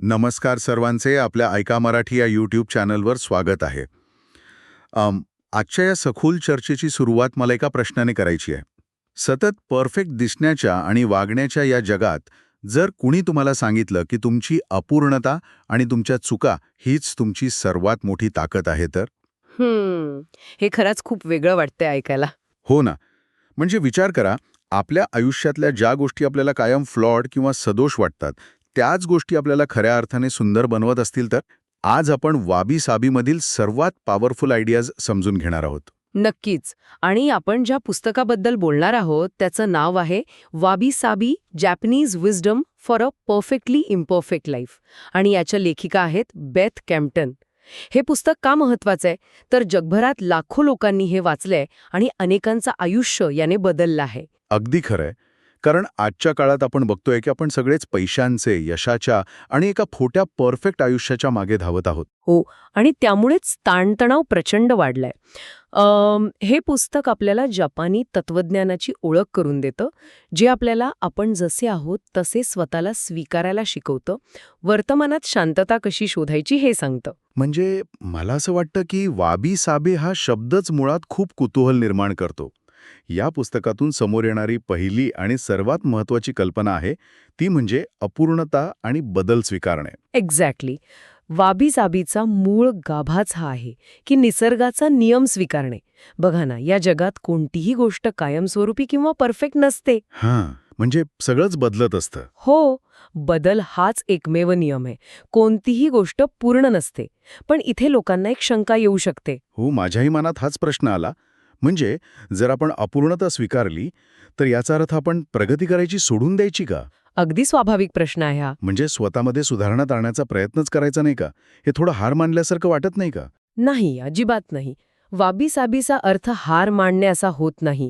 नमस्कार सर्वांचे आपल्या ऐका मराठी या यूट्यूब चॅनलवर स्वागत आहे. आजच्या या सखोल चर्चेची सुरुवात मला एका प्रश्नाने करायची आहे. सतत परफेक्ट दिसण्याच्या आणि वागण्याच्या या जगात जर कुणी तुम्हाला सांगितलं की तुमची अपूर्णता आणि तुमच्या चुका हीच तुमची सर्वात मोठी ताकद आहे तर? हे खरंच खूप वेगळं वाटतंय ऐकायला. हो ना. म्हणजे विचार करा, आपल्या आयुष्यातल्या ज्या गोष्टी आपल्याला कायम फ्लॉड किंवा सदोष वाटतात, त्याच गोष्टी आपल्याला खऱ्या अर्थाने सुंदर बनवत असतील तर? आज आपण वाबी साबीमधील सर्वात पॉवरफुल आयडियाज समजून घेणार आहोत. नक्कीच. आणि आपण ज्या पुस्तकाबद्दल बोलणार आहोत त्याचं नाव आहे वाबी साबी Japanese wisdom for a perfectly imperfect life आणि याच्या लेखिका आहेत बेथ कॅम्प्टन. हे पुस्तक का महत्वाचं आहे तर जगभरात लाखो लोकांनी हे वाचलंय आणि अनेकांचं आयुष्य याने बदललं आहे. अगदी खरंय. कारण आजच्या काळात आपण बघतोय की आपण सगळेच पैशांचे, यशाच्या आणि एका खोट्या परफेक्ट आयुष्याच्या मागे धावत आहोत. हो, आणि त्यामुळेच ताणतणाव प्रचंड वाढलाय. हे पुस्तक आपल्याला जपानी तत्वज्ञानाची ओळख करून देतं, जे आपल्याला आपण जसे आहोत तसे स्वतःला स्वीकारायला शिकवतं, वर्तमानात शांतता कशी शोधायची हे सांगतं. म्हणजे मला असं वाटतं की वाबी साबी हा शब्दच मुळात खूप कुतूहल निर्माण करतो. या पुस्तकातून समोर येणारी पहिली आणि सर्वात महत्त्वाची कल्पना आहे ती म्हणजे अपूर्णता आणि बदल स्वीकारणे. एक्झॅक्टली. वाबी साबीचा मूळ गाभाच हा आहे की निसर्गाचा नियम स्वीकारणे. बघा ना, या जगात कोणतीही गोष्ट कायमस्वरूपी किंवा परफेक्ट नसते. हां, म्हणजे सगळंच बदलत असतं. हो, बदल हाच एकमेव नियम आहे. कोणतीही गोष्ट पूर्ण नसते. पण इथे लोकांना एक शंका येऊ शकते. हो, माझ्याही मनात हाच प्रश्न आला. म्हणजे जर आपण अपूर्णता स्वीकारली तर याचा अर्थ आपण प्रगती करायची सोडून द्यायची का? अगदी स्वाभाविक प्रश्न आहे हा. म्हणजे स्वतःमध्ये सुधारणा आणण्याचा प्रयत्नच करायचा नाही का? हे थोडं हार मानल्यासारखं वाटत नाही का? नाही, अजिबात नाही. वाबी साबीचा अर्थ हार मानणे असा होत नाही.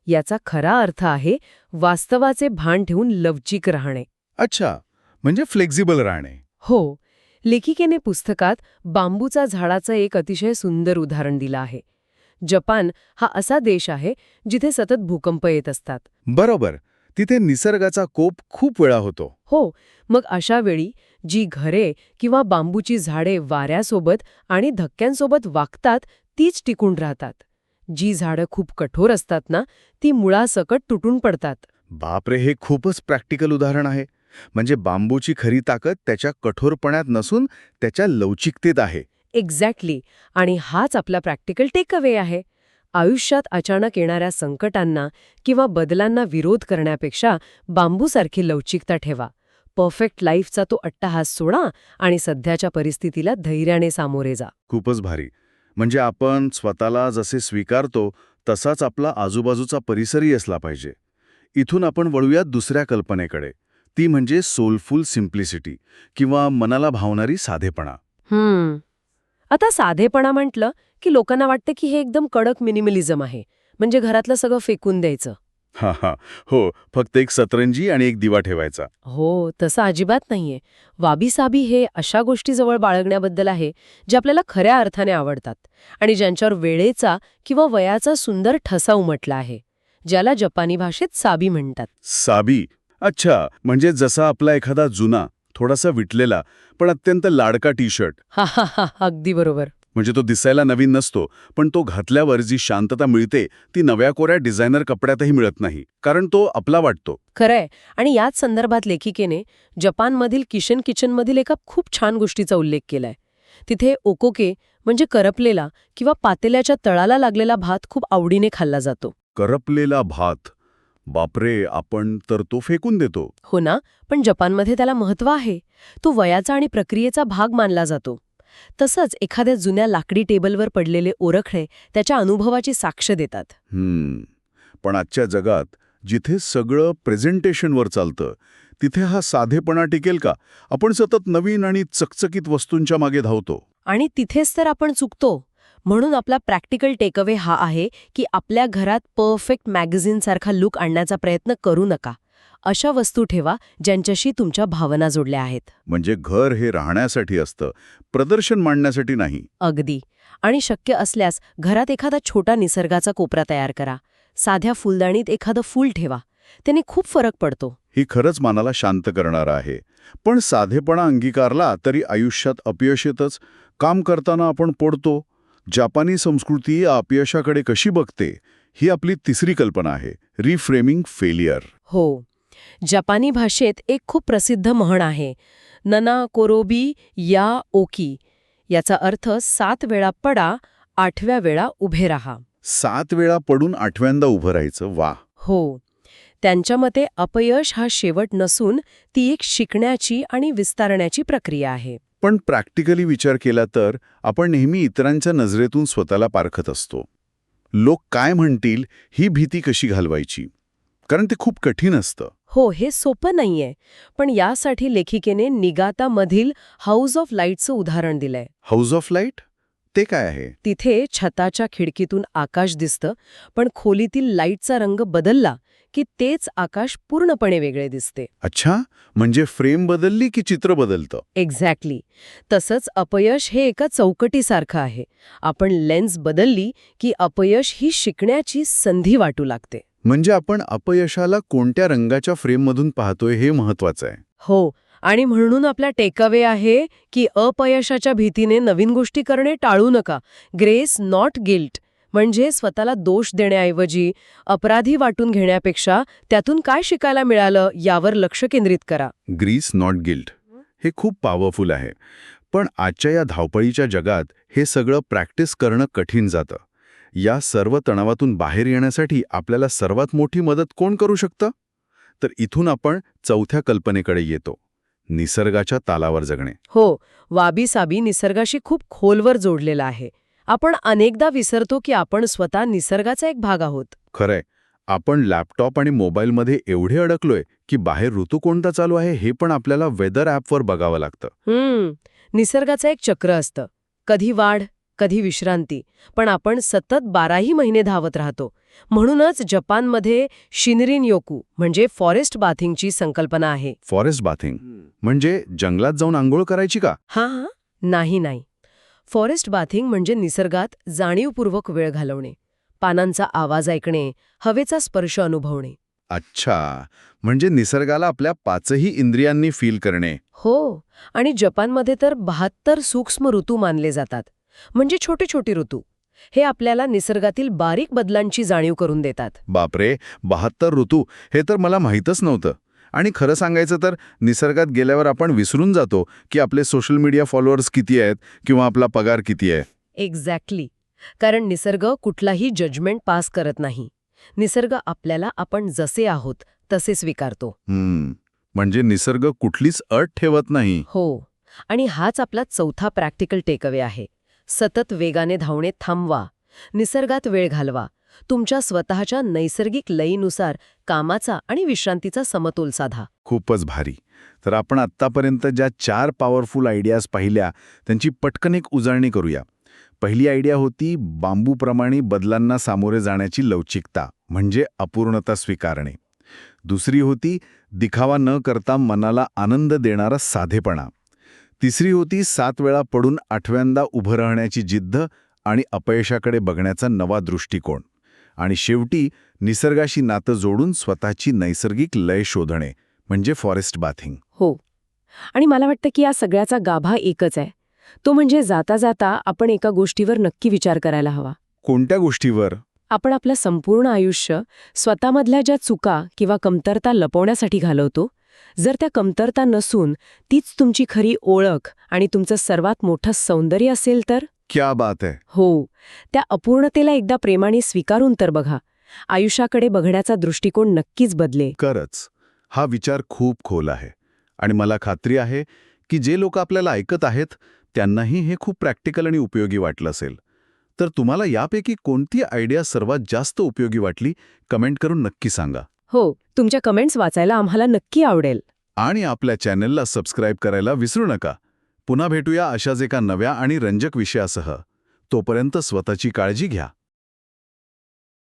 याचा खरा अर्थ आहे वास्तवाचे भान ठेवून लवचिक राहणे. अच्छा, म्हणजे फ्लेक्झिबल राहणे. हो, लेखिकेने पुस्तकात बांबूचा झाडाचं एक अतिशय सुंदर उदाहरण दिलं आहे. जपान हा असा देश आहे जिथे सतत भूकंप येत असतात. बरोबर. तिथे निसर्गाचा कोप खूप वेळा होतो. हो, मग अशा वेळी जी घरे किंवा बांबूची झाडे वाऱ्यासोबत आणि धक्क्यांसोबत वागतात तीच टिकून राहतात. जी झाडं खूप कठोर असतात ना, ती मुळासकट तुटून पडतात. बापरे, हे खूपच प्रॅक्टिकल उदाहरण आहे. म्हणजे बांबूची खरी ताकद त्याच्या कठोरपणात नसून त्याच्या लवचिकतेत आहे. एक्झॅक्टली. आणि हाच आपला प्रॅक्टिकल टेकअवे आहे. आयुष्यात अचानक येणाऱ्या संकटांना किंवा बदलांना विरोध करण्यापेक्षा बांबूसारखी लवचिकता ठेवा. परफेक्ट लाईफचा तो अट्टहास सोडा आणि सध्याच्या परिस्थितीला धैर्याने सामोरे जा. खूपच भारी. म्हणजे आपण स्वतःला जसे स्वीकारतो तसाच आपला आजूबाजूचा परिसरही असला पाहिजे. इथून आपण वळूयात दुसऱ्या कल्पनेकडे. ती म्हणजे सोलफुल सिम्प्लिसिटी किंवा मनाला भावणारी साधेपणा. आता साधेपणा म्हटलं की लोकांना वाटतं की हे एकदम कडक मिनिमलिझम आहे, म्हणजे घरातलं सगळं फेकून द्यायचं. हा हा, हो, फक्त एक सतरंजी आणि एक दिवा ठेवायचा. हो, तसं अजिबात नाहीये. वाबी साबी हे अशा गोष्टी जवळ बाळगण्याबद्दल आहे ज्या आपल्याला खऱ्या अर्थाने आवडतात आणि ज्यांच्यावर वेळेचा किंवा वयाचा सुंदर ठसा उमटला आहे, ज्याला जपानी भाषेत साबी म्हणतात. साबी. अच्छा, म्हणजे जसा आपला एखादा जुना, थोडासा विटलेला पण अत्यंत लाडका टी शर्ट. हा हा हा, अगदी बरोबर. म्हणजे तो दिसायला नवीन नसतो, पण तो घातल्यावर जी शांतता मिळते ती नव्या कोऱ्या डिझायनर कपड्यातही मिळत नाही, कारण तो आपला वाटतो. खरंय. आणि याच संदर्भात लेखिकेने जपानमधील किचनमधील एका खूप छान गोष्टीचा उल्लेख केलाय. तिथे ओकोके म्हणजे करपलेला किंवा पातेल्याच्या तळाला लागलेला भात खूप आवडीने खाल्ला जातो. करपलेला भात. बापरे, आपण तर तो फेकून देतो. हो ना, पण जपानमध्ये त्याला महत्त्व आहे. तो वयाचा आणि प्रक्रियेचा भाग मानला जातो. तसंच एखाद्या जुन्या लाकडी टेबलवर पडलेले ओरखडे त्याच्या अनुभवाची साक्ष देतात. पण आजच्या जगात जिथे सगळं प्रेझेंटेशनवर चालतं तिथे हा साधेपणा टिकेल का? आपण सतत नवीन आणि चकचकीत वस्तूंच्या मागे धावतो. आणि तिथेच तर आपण चुकतो. म्हणून आपला प्रॅक्टिकल टेकअवे हा आहे की आपल्या घरात परफेक्ट मॅगझिनसारखा लुक आणण्याचा प्रयत्न करू नका. अशा वस्तू ठेवा ज्यांच्याशी तुमच्या भावना जोडल्या आहेत. म्हणजे घर हे राहण्यासाठी असतं, प्रदर्शन मांडण्यासाठी नाही. अगदी. आणि शक्य असल्यास घरात एखादा छोटा निसर्गाचा कोपरा तयार करा. साध्या फुलदाणीत एखादं फूल ठेवा. त्याने खूप फरक पडतो. ही खरंच मनाला शांत करणारं आहे. पण साधेपणा अंगीकारला तरी आयुष्यात अपयश येतच. काम करताना आपण पडतो. जपानी संस्कृती या अपयशाकडे कशी बघते, ही आपली तिसरी कल्पना आहे, रिफ्रेमिंग फेलियर. हो. जपानी भाषेत एक खूप प्रसिद्ध म्हण आहे, नना कोरोबी या ओकी. याचा अर्थ 7 वेळा पडा, 8व्या वेळा उभे राहा. 7 वेळा पडून 8व्यांदा उभं राहायचं. वा. हो. त्यांच्या मते अपयश हा शेवट नसून ती एक शिकण्याची आणि विस्तारण्याची प्रक्रिया आहे. पण प्रॅक्टिकली विचार केला तर आपण नेहमी इतरांच्या नजरेतून स्वतःला पारखत असतो. लोक काय म्हणतील ही भीती कशी घालवायची, कारण ते खूप कठीण असतं. हो, हे सोपं नाहीये. पण यासाठी लेखिकेने निगातामधील हाऊस ऑफ लाईटचं उदाहरण दिलंय. हाऊस ऑफ लाईट ते काय आहे? तिथे छताच्या खिडकीतून आकाश दिसतं, पण खोलीतील लाईटचा रंग बदलला की तेच आकाश पूर्णपणे वेगळे दिसते. अच्छा, म्हणजे फ्रेम बदलली की चित्र बदलतं? एक्झॅक्टली. तसंच अपयश हे एका चौकटीसारखं आहे. आपण लेन्स बदलली की अपयश ही शिकण्याची संधी वाटू लागते. म्हणजे आपण अपयशाला कोणत्या रंगाच्या फ्रेममधून पाहतोय हे महत्वाचं आहे. हो. आणि म्हणून आपला टेकअवे आहे की अपयशाच्या भीतीने नवीन गोष्टी करणे टाळू नका. Grace not guilt. म्हणजे स्वतःला दोष देण्याऐवजी अपराधी वाटून घेण्यापेक्षा त्यातून काय शिकायला मिळालं यावर लक्ष केंद्रित करा. ग्रीस नॉट गिल्ट हे खूप पॉवरफुल आहे. पण आजच्या या धावपळीच्या जगात हे सगळं प्रॅक्टिस करणं कठीण जातं. या सर्व तणावातून बाहेर येण्यासाठी आपल्याला सर्वात मोठी मदत कोण करू शकतं? तर इथून आपण चौथ्या कल्पनेकडे येतो, निसर्गाच्या तालावर जगणे. हो. वाबी साबी निसर्गाशी खूप खोलवर जोडलेला आहे. आपण अनेकदा विसरतो की आपण स्वतः निसर्गाचा एक भाग आहोत. खरंय, आपण लॅपटॉप आणि मोबाईलमध्ये एवढे अडकलोय की बाहेर ऋतू कोणता चालू आहे हे पण आपल्याला वेदर ॲपवर बघावं लागतं. निसर्गाचं एक चक्र असतं. कधी वाढ, कधी विश्रांती. पण आपण सतत 12ही महिने धावत राहतो. म्हणूनच जपानमध्ये शिनरिन योकू म्हणजे फॉरेस्ट बाथिंगची संकल्पना आहे. फॉरेस्ट बाथिंग म्हणजे जंगलात जाऊन आंघोळ करायची का? हां, नाही. फॉरेस्ट बाथिंग म्हणजे निसर्गात जाणीवपूर्वक वेळ घालवणे, पानांचा आवाज ऐकणे, हवेचा स्पर्श अनुभवणे. अच्छा, म्हणजे निसर्गाला आपल्या 5ही इंद्रियांनी फील करणे. हो. आणि जपानमध्ये तर 72 सूक्ष्म ऋतू मानले जातात. म्हणजे छोटे छोटे ऋतू. हे आपल्याला निसर्गातील बारीक बदलांची जाणीव करून देतात. बापरे, 72 ऋतू, हे तर मला माहीतच नव्हतं. आणि खरं सांगायचं तर निसर्गात गेल्यावर आपण विसरून जातो की आपले सोशल मीडिया फॉलोअर्स किती आहेत किंवा आपला पगार किती आहे. एक्झॅक्टली. कारण निसर्ग कुठलाही जजमेंट पास करत नाही. निसर्ग आपल्याला आपण जसे आहोत तसे स्वीकारतो. म्हणजे निसर्ग कुठलीच अट ठेवत नाही. हो. आणि हाच आपला चौथा प्रॅक्टिकल टेकअवे आहे. सतत वेगाने धावणे थांबवा. निसर्गात वेळ घालवा. तुमच्या स्वतःच्या नैसर्गिक लयीनुसार कामाचा आणि विश्रांतीचा समतोल साधा. खूपच भारी. तर आपण आत्तापर्यंत ज्या 4 पॉवरफुल आयडियाज पाहिल्या त्यांची पटकन एक उजळणी करूया. पहिली आयडिया होती बांबूप्रमाणे बदलांना सामोरे जाण्याची लवचिकता, म्हणजे अपूर्णता स्वीकारणे. दुसरी होती दिखावा न करता मनाला आनंद देणारा साधेपणा. तिसरी होती 7 वेळा पडून 8व्यांदा उभं राहण्याची जिद्द आणि अपयशाकडे बघण्याचा नवा दृष्टिकोन. आणि शेवटी निसर्गाशी नातं जोडून स्वतःची नैसर्गिक लय शोधणे, म्हणजे फॉरेस्ट बाथिंग. हो. आणि मला वाटतं की या सगळ्याचा गाभा एकच आहे. तो म्हणजे जाता जाता आपण एका गोष्टीवर नक्की विचार करायला हवा. कोणत्या गोष्टीवर? आपण आपलं संपूर्ण आयुष्य स्वतःमधल्या ज्या चुका किंवा कमतरता लपवण्यासाठी घालवतो, जर त्या कमतरता नसून तीच तुमची खरी ओळख आणि तुमचं सर्वात मोठं सौंदर्य असेल तर? क्या बात आहे. हो. त्या अपूर्णतेला एकदा प्रेमाने स्वीकारून तर बघा. आयुष्याकडे बघण्याचा दृष्टिकोन नक्कीच बदले. खरंच, हा विचार खूप खोल आहे. आणि मला खात्री आहे की जे लोक आपल्याला ऐकत आहेत त्यांनाही हे खूप प्रॅक्टिकल आणि उपयोगी वाटलं असेल. तर तुम्हाला यापैकी कोणती आयडिया सर्वात जास्त उपयोगी वाटली, कमेंट करून नक्की सांगा. हो. तुमच्या कमेंट्स वाचायला आम्हाला नक्की आवडेल. आणि आपल्या चॅनलला सबस्क्राईब करायला विसरू नका. पुन्हा भेटूया अशाच एका नव्या आणि रंजक विषयासह. तोपर्यंत स्वतःची काळजी घ्या.